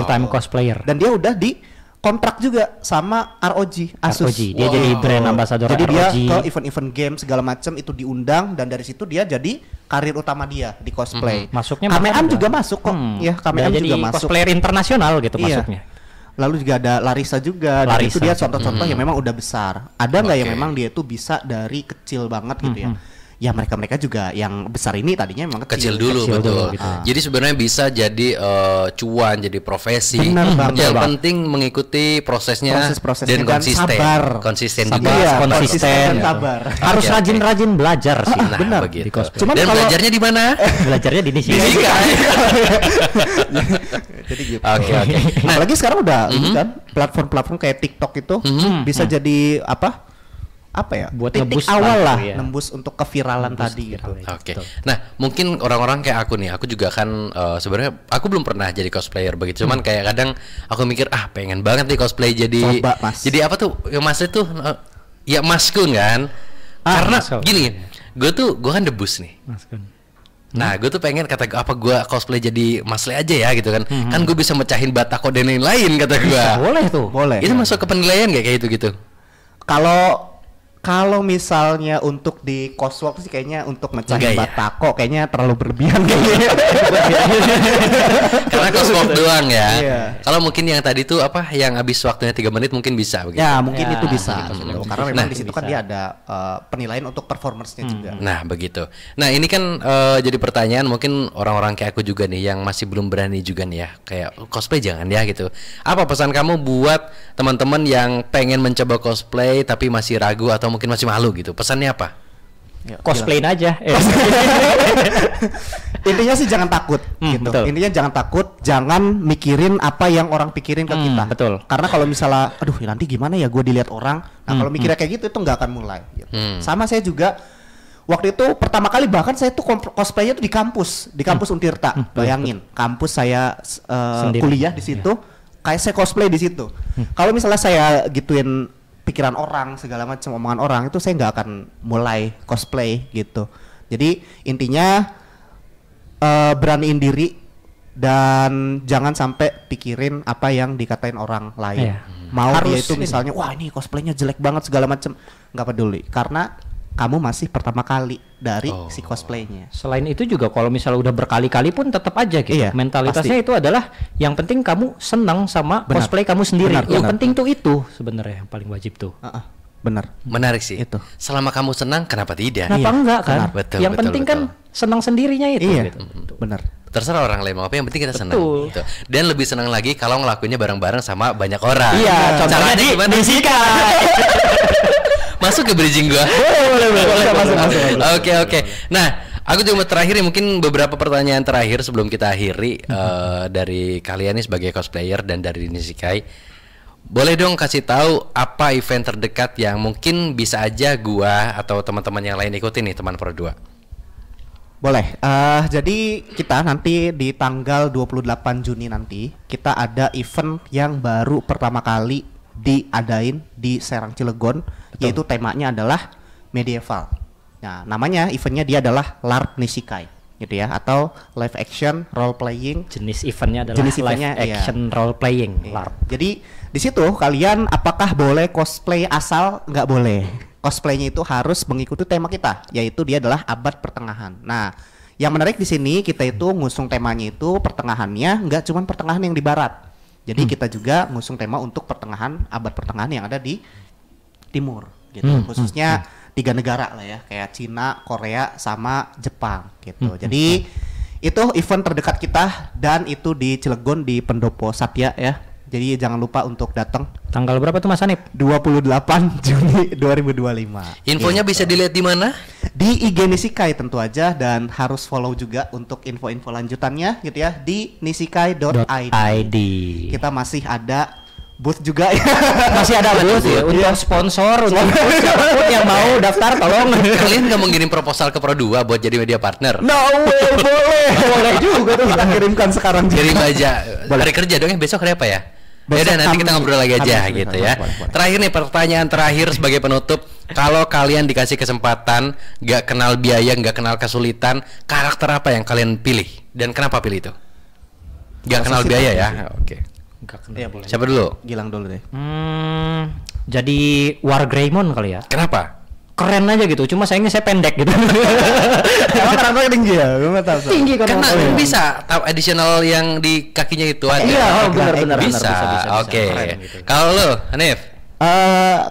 time cosplayer. Dan dia udah di kontrak juga sama ROG Asus. Dia jadi brand ambassador jadi ROG. Dia ke event-event game segala macam itu diundang dan dari situ dia jadi karir utama dia di cosplay. Masuknya Kameam juga masuk kok. Ya, Kameam juga masuk. Cosplayer internasional gitu masuknya. Lalu juga ada Larissa juga. Dan itu dia contoh-contoh yang memang udah besar. Ada nggak yang memang dia itu bisa dari kecil banget gitu ya? Ya mereka juga yang besar ini tadinya memang kecil dulu betul. Gitu. Jadi sebenarnya bisa jadi cuan, jadi profesi. Benar banget. Yang penting mengikuti prosesnya dan konsisten. Konsisten juga. Konsisten, sabar. Harus rajin-rajin belajar sih. Nah, benar begitu. Cuman dan belajarnya di mana? Belajarnya di sini. Jadi gitu. Oke. Nah, apalagi sekarang udah ini kan platform-platform kayak TikTok itu bisa jadi buat titik nembus awal lah ya. Nembus untuk keviralan tadi gitu. Oke. Nah, mungkin orang-orang kayak aku nih, aku juga kan sebenarnya aku belum pernah jadi cosplayer begitu. Cuman kayak kadang aku mikir pengen banget nih cosplay jadi coba, Mas. Jadi apa tuh? Ya Mas itu ya Maskun kan. Karena gini, gue kan debus nih. Nah, gue tuh pengen gue cosplay jadi Mas Le aja ya gitu kan. Kan gue bisa mecahin batako dan lain-lain kata gue. Boleh tuh. Boleh. Itu masuk ke penilaian kayak gitu? Kalau misalnya untuk di coswalk sih kayaknya untuk mecahin batako kayaknya terlalu berlebihan kayaknya. Karena coswalk doang ya. Kalau mungkin yang tadi tuh yang habis waktunya 3 menit mungkin bisa begitu. Ya, mungkin itu bisa gitu. Karena memang di situ kan dia ada penilaian untuk performance-nya juga. Nah, begitu. Nah, ini kan jadi pertanyaan mungkin orang-orang kayak aku juga nih yang masih belum berani juga nih ya. Kayak cosplay jangan ya gitu. Apa pesan kamu buat teman-teman yang pengen mencoba cosplay tapi masih ragu atau mungkin masih malu gitu? Pesannya apa? Cosplayin aja. Intinya sih jangan takut gitu. Betul. Intinya jangan takut, jangan mikirin apa yang orang pikirin ke kita. Betul. Karena kalau misalnya nanti gimana ya gue dilihat orang. Nah, kalau mikirnya kayak gitu itu nggak akan mulai gitu. Sama saya juga waktu itu pertama kali bahkan saya tuh cosplaynya tuh di kampus Untirta. Bayangin, kampus saya kuliah di situ, kayak saya cosplay di situ. Kalau misalnya saya gituin pikiran orang segala macam omongan orang itu saya nggak akan mulai cosplay gitu. Jadi intinya beraniin diri dan jangan sampai pikirin apa yang dikatain orang lain. Mau dia itu misalnya wah ini cosplaynya jelek banget segala macam, nggak peduli karena kamu masih pertama kali dari si cosplaynya. Selain itu juga kalau misalnya udah berkali-kali pun tetap aja gitu. Mentalitasnya itu adalah yang penting kamu senang sama cosplay kamu sendiri. Yang penting tuh itu sebenarnya yang paling wajib tuh. Benar. Menarik sih. Itu. Selama kamu senang kenapa tidak? Kenapa enggak kan? Betul, yang penting kan senang sendirinya itu. Gitu. Benar. Terserah orang lain mau apa, yang penting kita senang gitu. Dan lebih senang lagi kalau ngelakuinnya bareng-bareng sama banyak orang. Iya, contohnya di Sika. Masuk ke bridging gua? Boleh. Oke. Nah, Aku cuma terakhir nih, mungkin beberapa pertanyaan terakhir sebelum kita akhiri dari kalian nih sebagai cosplayer dan dari Nisikai. Boleh dong kasih tahu apa event terdekat yang mungkin bisa aja gua atau teman-teman yang lain ikutin nih teman Pro 2. Boleh. Jadi kita nanti di tanggal 28 Juni nanti kita ada event yang baru pertama kali diadain di Serang Cilegon. Betul. Yaitu temanya adalah medieval. Nah, namanya eventnya dia adalah LARP Nisikai gitu ya, atau live action role playing. Jenis eventnya adalah live action role playing LARP. Jadi di situ kalian apakah boleh cosplay asal? Nggak boleh. Cosplaynya itu harus mengikuti tema kita, yaitu dia adalah abad pertengahan. Nah, yang menarik di sini kita itu ngusung temanya itu pertengahannya nggak cuma pertengahan yang di barat. Jadi kita juga ngusung tema untuk pertengahan, abad pertengahan yang ada di timur gitu. Khususnya 3 negara lah ya, kayak Cina, Korea, sama Jepang gitu. Jadi itu event terdekat kita dan itu di Cilegon di Pendopo Satya ya. Jadi jangan lupa untuk datang. Tanggal berapa tuh Mas Hanif? 28 Juni 2025. Infonya bisa dilihat di mana? Di IG Nisikai tentu aja, dan harus follow juga untuk info-info lanjutannya gitu ya di nisikai.id. Kita masih ada booth juga ya. Masih ada booth ya untuk sponsor, untuk siapapun yang mau daftar tolong. Kalian nggak mau ngirim proposal ke Pro 2 buat jadi media partner? No way, boleh. Boleh juga tuh, kita kirimkan sekarang. Kirim aja. Hari kerja dong ya, besok hari apa ya? Yaudah nanti kita ngobrol lagi aja gitu ya. Terakhir nih, pertanyaan terakhir sebagai penutup. Kalau kalian dikasih kesempatan, nggak kenal biaya, nggak kenal kesulitan, karakter apa yang kalian pilih dan kenapa pilih itu? Nggak kenal biaya ya? Oke. Ya, boleh. Siapa dulu? Gilang dulu deh. Jadi Wargreymon kali ya. Kenapa? Keren aja gitu, cuma sayangnya saya pendek gitu. Emang karakternya tinggi ya? Gue nggak tahu. Tinggi kan? Karena bisa tahu additional yang di kakinya itu ada. Iya, benar. Bisa. Oke. Kalau lo, Hanif?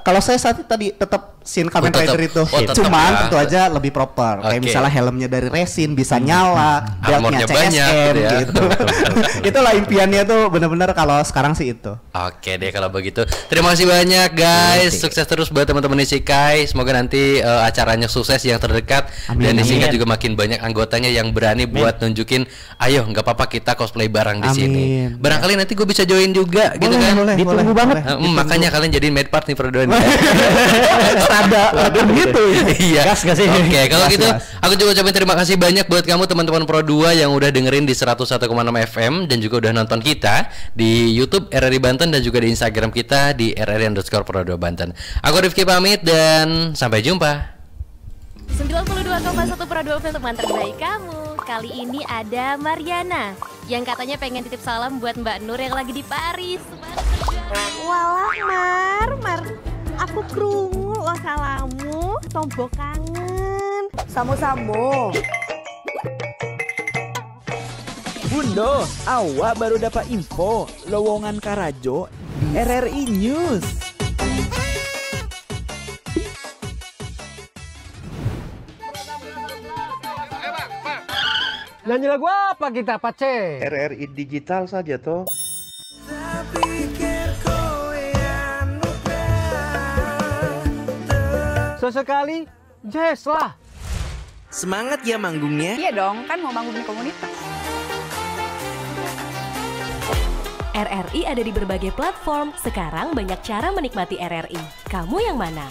Kalau saya saat tadi tetap Shin Kamen Rider itu, cuman tentu aja lebih proper. Kayak misalnya helmnya dari resin bisa nyala, beltnya CSM gitu. Itulah impiannya tuh benar-benar kalau sekarang sih itu. Oke deh kalau begitu. Terima kasih banyak guys. Sukses terus buat teman-teman Nisikai. Semoga nanti acaranya sukses yang terdekat. Dan Nisikai juga makin banyak anggotanya yang berani buat nunjukin, ayo nggak apa-apa kita cosplay bareng di sini. Barangkali nanti gue bisa join juga gitu kan. Ditunggu banget. Makanya kalian jadiin maid part nih Pro 2 nih. Ada gitu. Iya. Oke, kalau gitu aku juga ucapin terima kasih banyak buat kamu teman-teman Pro 2 yang udah dengerin di 101,6 FM dan juga udah nonton kita di YouTube RRI Banten dan juga di Instagram kita di RRI_Pro2 Banten. Aku Rifki pamit dan sampai jumpa. 92,1 Pro 2 untuk teman terbaik kamu. Kali ini ada Mariana yang katanya pengen titip salam buat Mbak Nur yang lagi di Paris. Walah Mar, aku krungu lo salamu, tombo kangen. Samo-samo. Bundo, awak baru dapat info lowongan Karajo di RRI News. Nyanyi lagu apa kita, Pace? RRI digital saja toh. Sesekali jazz lah. Semangat ya manggungnya. Iya dong, kan mau bangun komunitas. RRI ada di berbagai platform. Sekarang banyak cara menikmati RRI. Kamu yang mana?